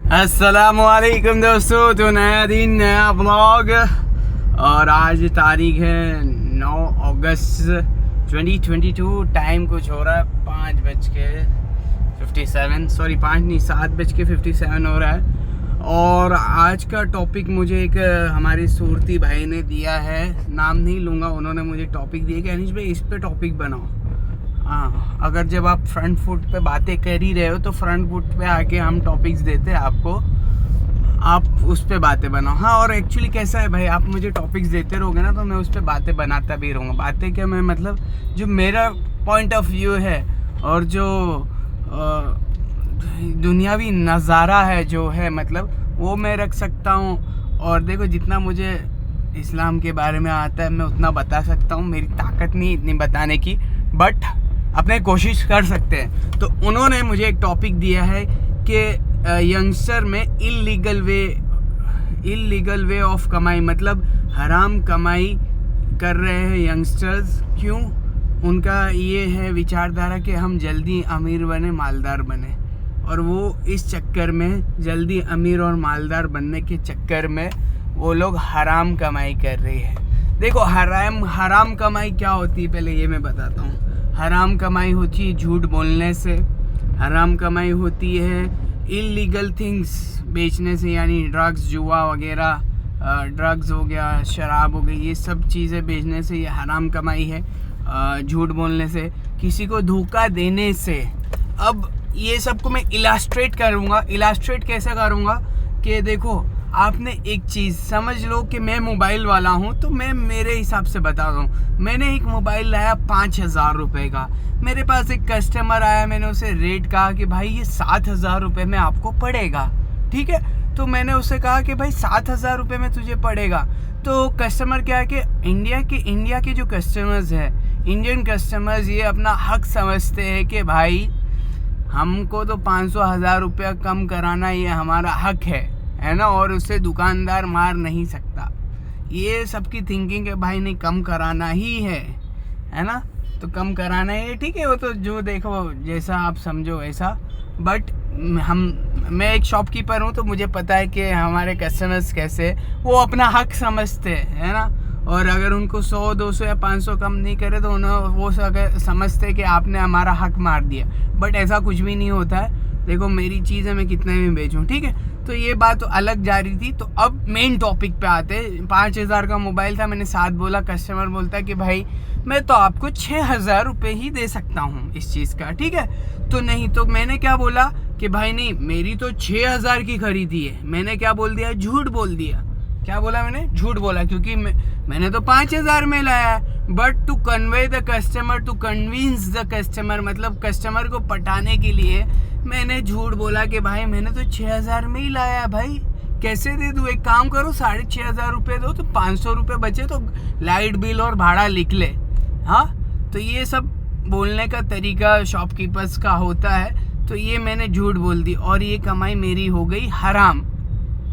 अस्सलामुअलैकुम दोस्तों, तो नया दिन नया ब्लॉग। और आज तारीख है 9 अगस्त 2022। टाइम कुछ हो रहा है 7:57 हो रहा है। और आज का टॉपिक मुझे एक हमारे सूरती भाई ने दिया है, नाम नहीं लूँगा। उन्होंने मुझे टॉपिक दिया कि अनीश भाई इस पे टॉपिक बनाओ। हाँ, अगर जब आप फ्रंट फुट पे बातें कर ही रहे हो तो फ्रंट फुट पे आके हम टॉपिक्स देते हैं आपको, आप उस पे बातें बनाओ। हाँ, और एक्चुअली कैसा है भाई, आप मुझे टॉपिक्स देते रहोगे ना तो मैं उस पे बातें बनाता भी रहूँगा। बातें क्या, मैं मतलब जो मेरा पॉइंट ऑफ व्यू है और जो दुनियावी नज़ारा है जो है, मतलब वो मैं रख सकता हूँ। और देखो, जितना मुझे इस्लाम के बारे में आता है मैं उतना बता सकता हूँ। मेरी ताकत नहीं इतनी बताने की, बट अपने कोशिश कर सकते हैं। तो उन्होंने मुझे एक टॉपिक दिया है कि यंगस्टर में इलीगल वे ऑफ कमाई, मतलब हराम कमाई कर रहे हैं यंगस्टर्स। क्यों? उनका ये है विचारधारा कि हम जल्दी अमीर बने, मालदार बने, और वो इस चक्कर में जल्दी अमीर और मालदार बनने के चक्कर में वो लोग हराम कमाई कर रहे हैं। देखो, हराम कमाई क्या होती है पहले ये मैं बताता हूँ। हराम कमाई होती है झूठ बोलने से, हराम कमाई होती है इलीगल थिंग्स बेचने से, यानी ड्रग्स, जुआ वगैरह, ड्रग्स हो गया, शराब हो गई, ये सब चीज़ें बेचने से ये हराम कमाई है। झूठ बोलने से, किसी को धोखा देने से। अब ये सबको मैं इलास्ट्रेट करूँगा। इलास्ट्रेट कैसे करूँगा कि देखो, आपने एक चीज़ समझ लो कि मैं मोबाइल वाला हूँ, तो मैं मेरे हिसाब से बता रहा हूँ। मैंने एक मोबाइल लाया 5,000 रुपये का। मेरे पास एक कस्टमर आया, मैंने उसे रेट कहा कि भाई ये 7,000 रुपये में आपको पड़ेगा, ठीक है। तो मैंने उसे कहा कि भाई 7,000 रुपये में तुझे पड़ेगा। तो कस्टमर क्या है कि इंडिया के जो कस्टमर्स हैं, इंडियन कस्टमर्स, ये अपना हक समझते हैं कि भाई हमको तो 500-1000 रुपया कम कराना ये हमारा हक है ना, और उससे दुकानदार मार नहीं सकता। ये सबकी थिंकिंग है भाई नहीं, कम कराना ही है ना, तो कम कराना ही है, ठीक है। वो तो जो देखो जैसा आप समझो वैसा। बट मैं एक शॉपकीपर हूँ, तो मुझे पता है कि हमारे कस्टमर्स कैसे, वो अपना हक समझते हैं, है ना। और अगर उनको 100, 200 या 500 कम नहीं करे तो वो समझते कि आपने हमारा हक मार दिया। बट ऐसा कुछ भी नहीं होता है। देखो, मेरी चीज़ है, मैं कितने में बेचूं, ठीक है। तो ये बात तो अलग जा रही थी। तो अब मेन टॉपिक पे आते। 5,000 का मोबाइल था, मैंने 7 बोला। कस्टमर बोलता है कि भाई मैं तो आपको 6,000 रुपये ही दे सकता हूँ इस चीज़ का, ठीक है। तो नहीं, तो मैंने क्या बोला कि भाई नहीं, मेरी तो 6,000 की खरीदी है। मैंने क्या बोल दिया? झूठ बोल दिया। क्या बोला मैंने? झूठ बोला, क्योंकि मैंने तो 5,000 में लाया है। But to convey the customer, to convince the customer, मतलब कस्टमर को पटाने के लिए मैंने झूठ बोला कि भाई मैंने तो 6,000 में ही लाया है। भाई कैसे दे दूँ? एक काम करो, 6,500 रुपये दो, तो 500 रुपये बचे तो लाइट बिल और भाड़ा लिख ले। हाँ, तो ये सब बोलने का तरीका शॉपकीपर्स का होता है। तो ये मैंने झूठ बोल दी और ये कमाई मेरी हो गई हराम,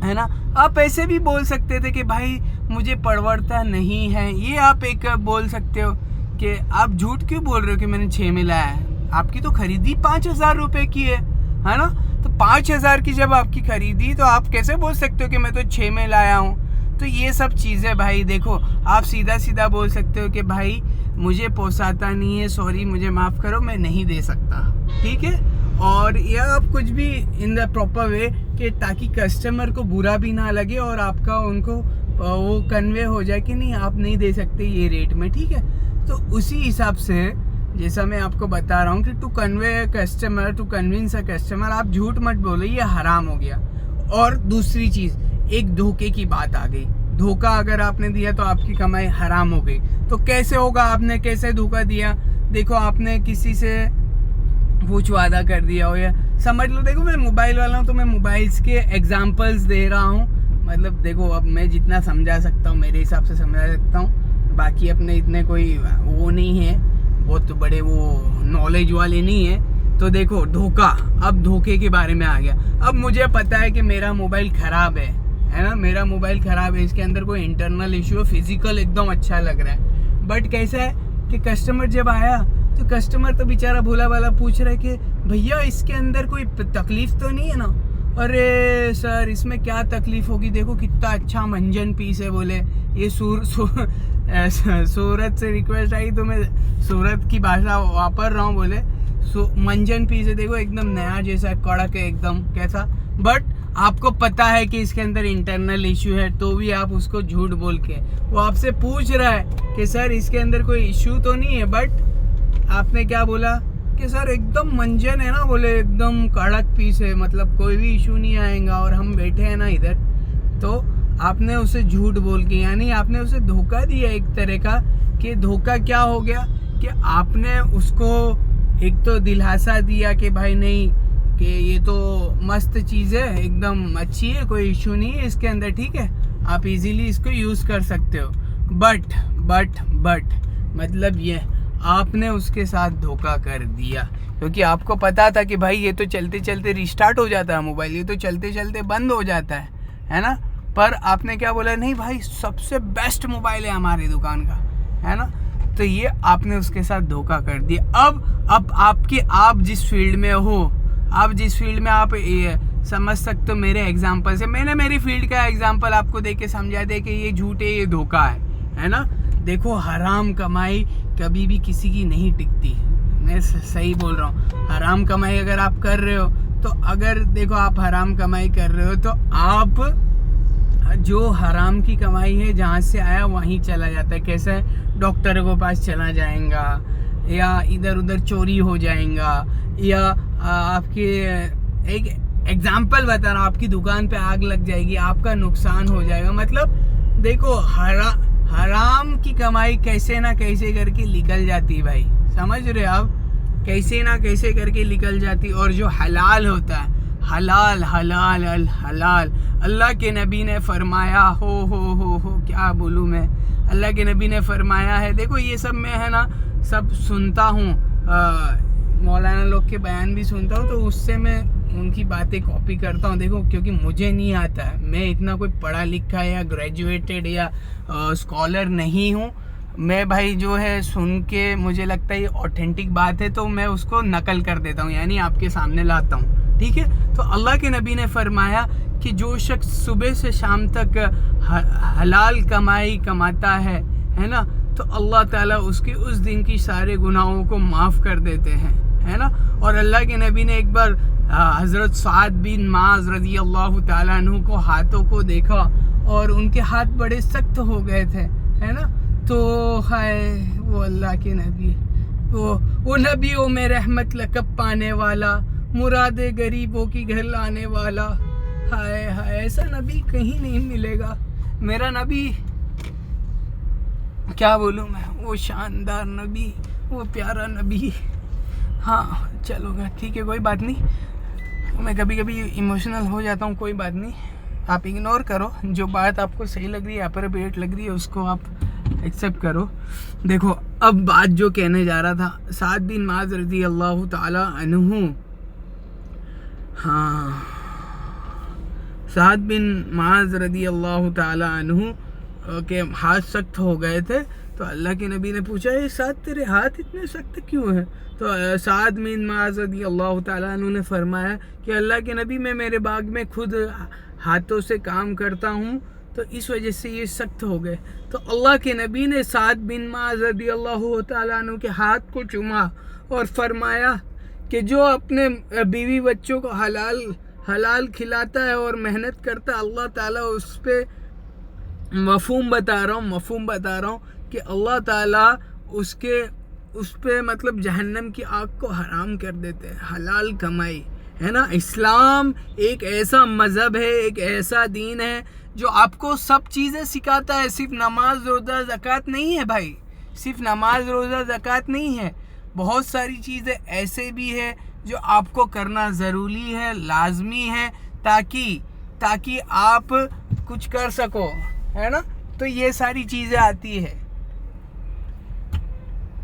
है ना। आप ऐसे भी बोल सकते थे कि भाई मुझे परवड़ता नहीं है, ये आप एक बोल सकते हो कि आप झूठ क्यों बोल रहे हो कि मैंने 6 में लाया है। आपकी तो खरीदी 5,000 रुपये की है ना। तो 5,000 की जब आपकी खरीदी, तो आप कैसे बोल सकते हो कि मैं तो 6 में लाया हूँ। तो ये सब चीज़ें भाई देखो, आप सीधा सीधा बोल सकते हो कि भाई मुझे पोसाता नहीं है, सॉरी मुझे माफ़ करो, मैं नहीं दे सकता, ठीक है। और या आप कुछ भी इन द प्रॉपर वे कि ताकि कस्टमर को बुरा भी ना लगे और आपका उनको वो कन्वे हो जाए कि नहीं, आप नहीं दे सकते ये रेट में, ठीक है। तो उसी हिसाब से जैसा मैं आपको बता रहा हूँ कि to convey customer, to convince a customer, आप झूठ मत बोलो, ये हराम हो गया। और दूसरी चीज़, एक धोखे की बात आ गई। धोखा अगर आपने दिया तो आपकी कमाई हराम हो गई। तो कैसे होगा? आपने कैसे धोखा दिया? देखो, आपने किसी से कुछ वादा कर दिया हो, या समझ लो, देखो मैं मोबाइल वाला हूँ तो मैं मोबाइल्स के एग्जांपल्स दे रहा हूँ। मतलब देखो, अब मैं जितना समझा सकता हूँ मेरे हिसाब से समझा सकता हूँ। बाकी अपने इतने कोई वो नहीं है, बहुत बड़े वो नॉलेज वाले नहीं है। तो देखो, धोखा, अब धोखे के बारे में आ गया। अब मुझे पता है कि मेरा मोबाइल ख़राब है ना, मेरा मोबाइल ख़राब है, इसके अंदर कोई इंटरनल इशू है, फिजिकल एकदम अच्छा लग रहा है। बट कैसा है कि कस्टमर जब आया तो कस्टमर तो बेचारा भोला वाला पूछ रहा है कि भैया इसके अंदर कोई तकलीफ तो नहीं है ना। अरे सर इसमें क्या तकलीफ होगी, देखो कितना अच्छा मंजन पीस है। बोले ये सूरत से रिक्वेस्ट आई तो मैं सूरत की भाषा वापर रहा हूँ। बोले मंजन पीस है, देखो एकदम नया जैसा कड़क है एकदम, कैसा। बट आपको पता है कि इसके अंदर इंटरनल इशू है, तो भी आप उसको झूठ बोल के, वो आपसे पूछ रहा है कि सर इसके अंदर कोई इशू तो नहीं है, बट आपने क्या बोला कि सर एकदम मंजन है ना, बोले एकदम कड़क पीस है, मतलब कोई भी इशू नहीं आएगा और हम बैठे हैं ना इधर। तो आपने उसे झूठ बोल के, यानी आपने उसे धोखा दिया एक तरह का। कि धोखा क्या हो गया कि आपने उसको एक तो दिलासा दिया कि भाई नहीं, कि ये तो मस्त चीज़ है, एकदम अच्छी है, कोई इशू नहीं है इसके अंदर, ठीक है, आप इजीली इसको यूज़ कर सकते हो। बट मतलब ये आपने उसके साथ धोखा कर दिया, क्योंकि आपको पता था कि भाई ये तो चलते चलते रिस्टार्ट हो जाता है मोबाइल, ये तो चलते चलते बंद हो जाता है ना। पर आपने क्या बोला, नहीं भाई सबसे बेस्ट मोबाइल है हमारी दुकान का, है ना। तो ये आपने उसके साथ धोखा कर दिया। अब आप जिस फील्ड में हो, आप जिस फील्ड में आप ये समझ सकते हो, मेरे एग्जांपल से, मैंने मेरी फील्ड का एग्जांपल आपको दे के समझा दे कि ये झूठ है, ये धोखा है ना। देखो हराम कमाई कभी भी किसी की नहीं टिकती, मैं सही बोल रहा हूँ। हराम कमाई अगर आप कर रहे हो, तो अगर देखो आप हराम कमाई कर रहे हो, तो आप जो हराम की कमाई है जहाँ से आया वहीं चला जाता है। कैसे, डॉक्टर के पास चला जाएगा, या इधर उधर चोरी हो जाएगा, या आपके एक एग्जाम्पल बता रहा हूँ, आपकी दुकान पे आग लग जाएगी, आपका नुकसान हो जाएगा। मतलब देखो हराम की कमाई कैसे ना कैसे करके निकल जाती भाई, समझ रहे आप, कैसे ना कैसे करके निकल जाती। और जो हलाल होता है, हलाल हलाल अल हलाल, अल्लाह के नबी ने फरमाया हो क्या बोलूँ मैं, अल्लाह के नबी ने फरमाया है। देखो ये सब मैं है ना सब सुनता हूँ, मौलाना लोग के बयान भी सुनता हूँ, तो उससे मैं उनकी बातें कॉपी करता हूँ। देखो क्योंकि मुझे नहीं आता है, मैं इतना कोई पढ़ा लिखा या ग्रेजुएटेड या स्कॉलर नहीं हूँ। मैं भाई जो है सुन के मुझे लगता है ये ऑथेंटिक बात है, तो मैं उसको नकल कर देता हूँ, यानी आपके सामने लाता हूँ, ठीक है। तो अल्लाह के नबी ने फरमाया कि जो शख्स सुबह से शाम तक हलाल कमाई कमाता है ना, तो अल्लाह ताला उसके उस दिन की सारे गुनाहों को माफ़ कर देते हैं, है ना। और अल्लाह के नबी ने एक बार हज़रत साद बिन माज रज़ी अल्लाह ताला अन्हु को हाथों को देखा, और उनके हाथ बड़े सख्त हो गए थे, है ना। तो हाय वो अल्लाह के नबी, तो वो नबियों में रहमत लक़ब पाने वाला, मुरादे गरीबों की घर लाने वाला, हाय हाय ऐसा नबी कहीं नहीं मिलेगा। मेरा नबी, क्या बोलूँ मैं, वो शानदार नबी, वो प्यारा नबी। हाँ चलोगा, ठीक है, कोई बात नहीं, मैं कभी कभी इमोशनल हो जाता हूँ, कोई बात नहीं, आप इग्नोर करो। जो बात आपको सही लग रही है, अप्रोप्रिएट लग रही है, उसको आप एक्सेप्ट करो। देखो अब बात जो कहने जा रहा था, साद बिन माज रज़ी अल्लाह ताला अन्हु, हाँ साद बिन माज रज़ी अल्लाह ताला अन्हु के हाथ सख्त हो गए थे। तो अल्लाह के नबी ने पूछा, ये साद तेरे हाथ इतने सख्त क्यों हैं? तो साद बिन माज रज़ी अल्लाह ताला अन्हु ने फरमाया कि अल्लाह के नबी, मैं मेरे बाग में खुद हाथों से काम करता हूँ, तो इस वजह से ये सख्त हो गए। तो अल्लाह के नबी ने साद बिन माज रज़ी अल्लाह ताला अन्हु के हाथ को चूमा और फरमाया कि जो अपने बीवी बच्चों को हलाल खिलाता है और मेहनत करता है, अल्लाह ताला उस पर मफ़हूम बता रहा हूँ कि अल्लाह ताला उस पे मतलब जहन्नम की आग को हराम कर देते हैं। हलाल कमाई, है ना। इस्लाम एक ऐसा मज़हब है, एक ऐसा दीन है जो आपको सब चीज़ें सिखाता है। सिर्फ नमाज रोज़ा ज़कात नहीं है भाई, सिर्फ नमाज रोज़ा ज़कात नहीं है, बहुत सारी चीज़ें ऐसे भी है जो आपको करना ज़रूरी है, लाजमी है, ताकि आप कुछ कर सको, है ना। तो ये सारी चीज़ें आती है,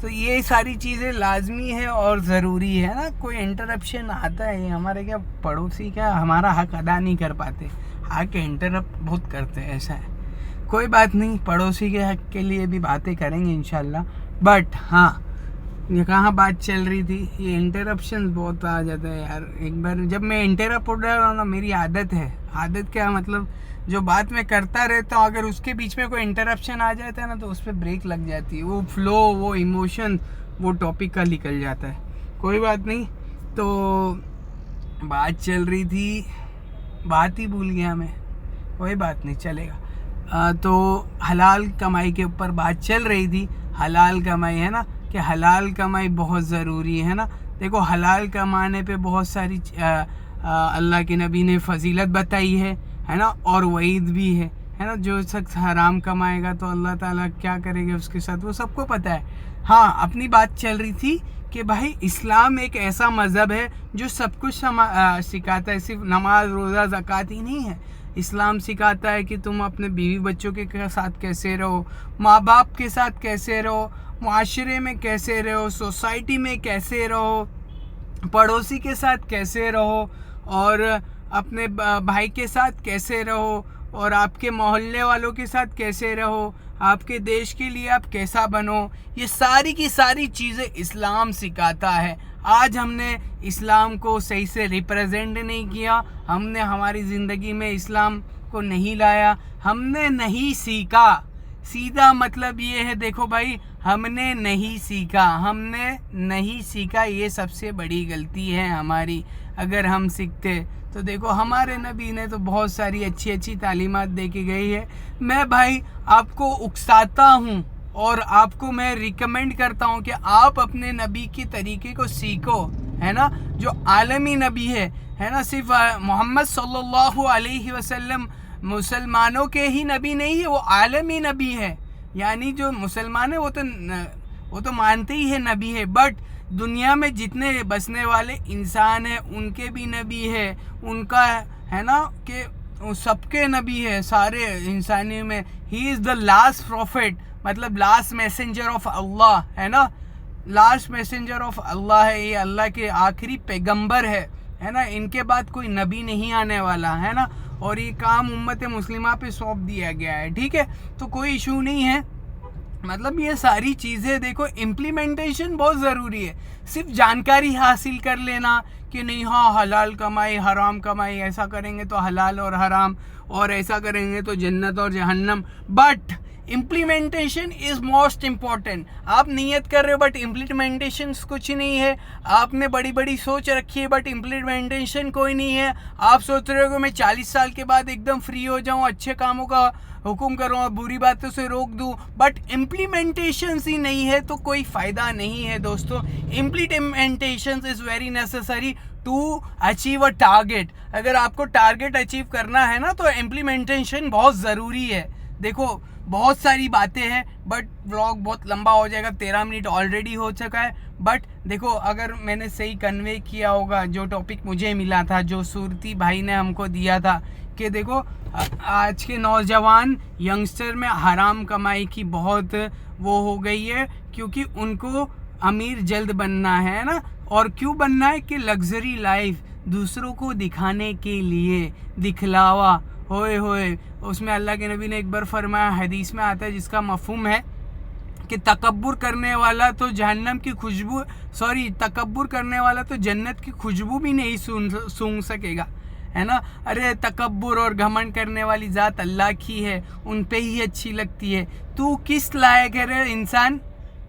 तो ये सारी चीज़ें लाजमी है और ज़रूरी है ना। कोई इंटरप्शन आता है, हमारे क्या पड़ोसी क्या हमारा हक अदा नहीं कर पाते, हक इंटरप्ट बहुत करते हैं, ऐसा है। कोई बात नहीं, पड़ोसी के हक के लिए भी बातें करेंगे इंशाल्लाह। बट हाँ, ये कहाँ बात चल रही थी, ये इंटरप्शन बहुत आ जाता है यार। एक बार जब मैं इंटरप्ट हो रहा हूँ ना, मेरी आदत है, आदत क्या मतलब जो बात मैं करता रहता हूँ, अगर उसके बीच में कोई इंटरप्शन आ जाता है ना तो उस पर ब्रेक लग जाती है, वो फ्लो, वो इमोशन, वो टॉपिक का निकल जाता है। कोई बात नहीं, तो बात चल रही थी, बात ही भूल गया मैं, कोई बात नहीं, चलेगा। तो हलाल कमाई के ऊपर बात चल रही थी, हलाल कमाई है ना, कि हलाल कमाई बहुत ज़रूरी है ना। देखो हलाल कमाने पे बहुत सारी अल्लाह के नबी ने फजीलत बताई है ना, और वईद भी है ना। जो शख्स हराम कमाएगा तो अल्लाह ताला क्या करेंगे उसके साथ, वो सबको पता है। हाँ, अपनी बात चल रही थी कि भाई इस्लाम एक ऐसा मज़हब है जो सब कुछ सिखाता है, सिर्फ नमाज रोज़ा ज़कात ही नहीं है। इस्लाम सिखाता है कि तुम अपने बीवी बच्चों के साथ कैसे रहो, माँ बाप के साथ कैसे रहो, मुआशरे में कैसे रहो, सोसाइटी में कैसे रहो, पड़ोसी के साथ कैसे रहो, और अपने भाई के साथ कैसे रहो, और आपके मोहल्ले वालों के साथ कैसे रहो, आपके देश के लिए आप कैसा बनो। ये सारी की सारी चीज़ें इस्लाम सिखाता है। आज हमने इस्लाम को सही से रिप्रेजेंट नहीं किया, हमने हमारी ज़िंदगी में इस्लाम को नहीं लाया, हमने नहीं सीखा। सीधा मतलब ये है, देखो भाई, हमने नहीं सीखा, ये सबसे बड़ी गलती है हमारी। अगर हम सीखते तो देखो हमारे नबी ने तो बहुत सारी अच्छी अच्छी तालीमात दे के गई है। मैं भाई आपको उकसाता हूँ और आपको मैं रिकमेंड करता हूँ कि आप अपने नबी के तरीके को सीखो, है ना। जो आलमी नबी है ना, सिर्फ मोहम्मद सल्लल्लाहु अलैहि वसल्लम मुसलमानों के ही नबी नहीं है, वो आलमी नबी है। यानी जो मुसलमान है वो तो मानते ही है नबी है, बट दुनिया में जितने बसने वाले इंसान हैं उनके भी नबी है, उनका है ना, कि सबके नबी है सारे इंसानियों में। He is the last profit, मतलब लास्ट मैसेंजर ऑफ अल्लाह, है ना, लास्ट मैसेंजर ऑफ अल्लाह है, ये अल्लाह के आखिरी पैगंबर है ना। इनके बाद कोई नबी नहीं आने वाला, है ना, और ये काम उम्मत मुस्लिमा पे सौंप दिया गया है, ठीक है। तो कोई इशू नहीं है, मतलब ये सारी चीज़ें देखो, इम्प्लीमेंटेशन बहुत ज़रूरी है। सिर्फ जानकारी हासिल कर लेना कि नहीं, हाँ हलाल कमाई हराम कमाई, ऐसा करेंगे तो हलाल और हराम, और ऐसा करेंगे तो जन्नत और जहन्नम, but implementation is most important. आप नियत कर रहे हो बट इम्प्लीमेंटेशन कुछ नहीं है। आपने बड़ी बड़ी सोच रखी है बट इम्प्लीमेंटेशन कोई नहीं है। आप सोच रहे हो कि मैं 40 साल के बाद एकदम फ्री हो जाऊं, अच्छे कामों का हुक्म करूं और बुरी बातों से रोक दूं, बट इम्प्लीमेंटेशन ही नहीं है तो कोई फ़ायदा नहीं है दोस्तों। Implementation is very necessary to achieve a target. अगर आपको टारगेट अचीव करना है ना तो इम्प्लीमेंटेशन बहुत ज़रूरी है। देखो बहुत सारी बातें हैं बट व्लॉग बहुत लंबा हो जाएगा, 13 मिनट ऑलरेडी हो चुका है। बट देखो अगर मैंने सही कन्वे किया होगा जो टॉपिक मुझे मिला था, जो सूरती भाई ने हमको दिया था, कि देखो आज के नौजवान यंगस्टर में हराम कमाई की बहुत वो हो गई है, क्योंकि उनको अमीर जल्द बनना है ना। और क्यों बनना है कि लग्जरी लाइफ दूसरों को दिखाने के लिए, दिखलावा, होए उसमें अल्लाह के नबी ने एक बार फरमाया, हदीस में आता है जिसका मफहूम है कि तकब्बुर करने वाला तो जहन्नम की खुशबू, तकब्बुर करने वाला तो जन्नत की खुशबू भी नहीं सूंघ सकेगा, है ना। अरे तकब्बुर और घमंड करने वाली ज़ात अल्लाह की है, उन पे ही अच्छी लगती है। तू किस लायक है रे इंसान?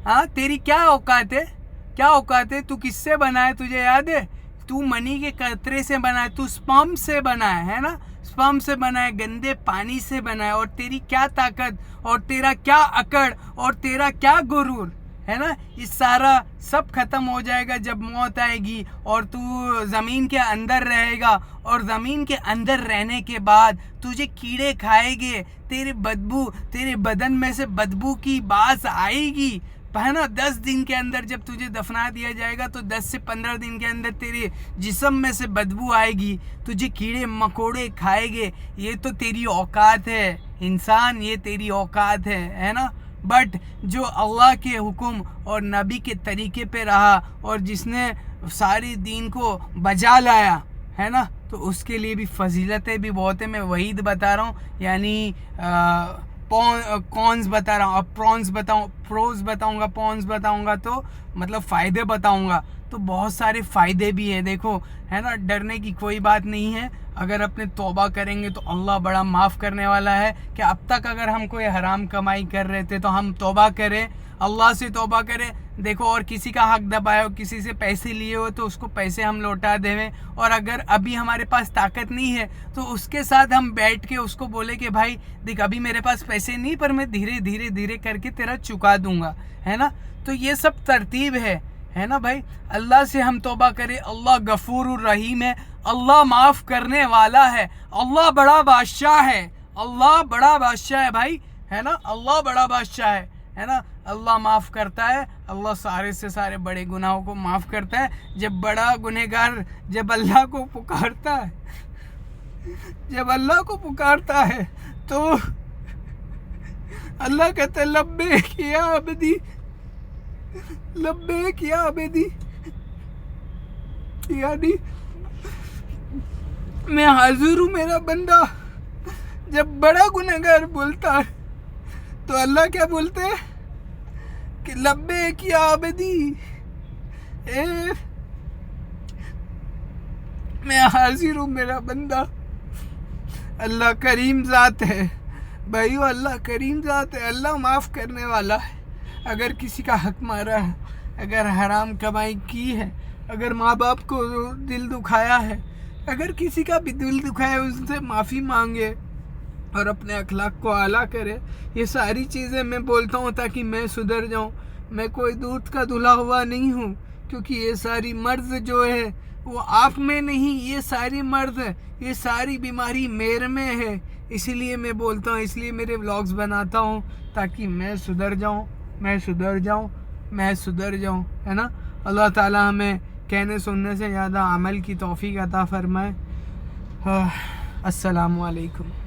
हाँ, तेरी क्या औकात है? तू किससे बना है, तुझे याद है? तू मनी के कतरे से बना है, तू स्पर्म से बना है ना, स्पर्म से बना है, गंदे पानी से बना है। और तेरी क्या ताकत, और तेरा क्या अकड़, और तेरा क्या गुरूर, है ना। ये सारा सब खत्म हो जाएगा जब मौत आएगी और तू ज़मीन के अंदर रहेगा, और ज़मीन के अंदर रहने के बाद तुझे कीड़े खाएंगे, तेरे बदन में से बदबू की बास आएगी, है ना। 10 दिन के अंदर जब तुझे दफना दिया जाएगा तो 10 से 15 दिन के अंदर तेरे जिस्म में से बदबू आएगी, तुझे कीड़े मकोड़े खाएंगे। ये तो तेरी औकात है इंसान, ये तेरी औकात है ना। बट जो अल्लाह के हुक्म और नबी के तरीके पे रहा और जिसने सारी दीन को बजा लाया, है ना, तो उसके लिए भी फजीलतें भी बहुत है। मैं वहीद बता रहा हूँ, यानी कॉन्स बता रहा हूँ, अब प्रोज बताऊंगा, पॉन्स बताऊंगा, तो मतलब फ़ायदे बताऊंगा, तो बहुत सारे फ़ायदे भी है। देखो, है ना, डरने की कोई बात नहीं है। अगर अपने तौबा करेंगे तो अल्लाह बड़ा माफ़ करने वाला है। कि अब तक अगर हम कोई हराम कमाई कर रहे थे तो हम तौबा करें, अल्लाह से तौबा करें। देखो, और किसी का हक दबाए हो, किसी से पैसे लिए हो, तो उसको पैसे हम लौटा देवें। और अगर अभी हमारे पास ताकत नहीं है तो उसके साथ हम बैठ के उसको बोले कि भाई देख, अभी मेरे पास पैसे नहीं, पर मैं धीरे धीरे धीरे करके तेरा चुका दूंगा, है ना। तो ये सब तरतीब है ना भाई। अल्लाह से हम तौबा करें, अल्लाह गफूरुर रहीम है, अल्लाह माफ़ करने वाला है, अल्लाह बड़ा बादशाह है, अल्लाह बड़ा बादशाह है भाई, है ना, अल्लाह बड़ा बादशाह है ना। अल्लाह माफ़ करता है, अल्लाह सारे से सारे बड़े गुनाहों को माफ़ करता है। जब बड़ा गुनहगार जब अल्लाह को पुकारता है, तो अल्लाह कहता है लब्बैक या अब्दी, लब्बैक या अब्दी, यानी मैं हाजिर हूँ मेरा बंदा। जब बड़ा गुनहगार बोलता है तो अल्लाह क्या बोलते हैं कि लब्बैक या अब्दी, मैं हाजिर हूँ मेरा बंदा। अल्लाह करीम ज़ात है भाइयों, अल्लाह करीम ज़ात है, अल्लाह माफ़ करने वाला है। अगर किसी का हक मारा है, अगर हराम कमाई की है, अगर माँ बाप को दिल दुखाया है, अगर किसी का भी दिल दुखाया है, उससे माफ़ी मांगे और अपने अखलाक को आला करे। ये सारी चीज़ें मैं बोलता हूँ ताकि मैं सुधर जाऊँ। मैं कोई दूध का धुला हुआ नहीं हूँ, क्योंकि ये सारी मर्ज़ जो है वो आप में नहीं, ये सारी मर्ज़ है, ये सारी बीमारी मेरे में है। इसीलिए मैं बोलता हूँ, इसलिए मेरे व्लॉग्स बनाता हूँ, ताकि मैं सुधर जाऊँ, है ना। अल्लाह ताला हमें कहने सुनने से ज़्यादा अमल की तौफीक अता फरमाए। अस्सलामु अलैकुम।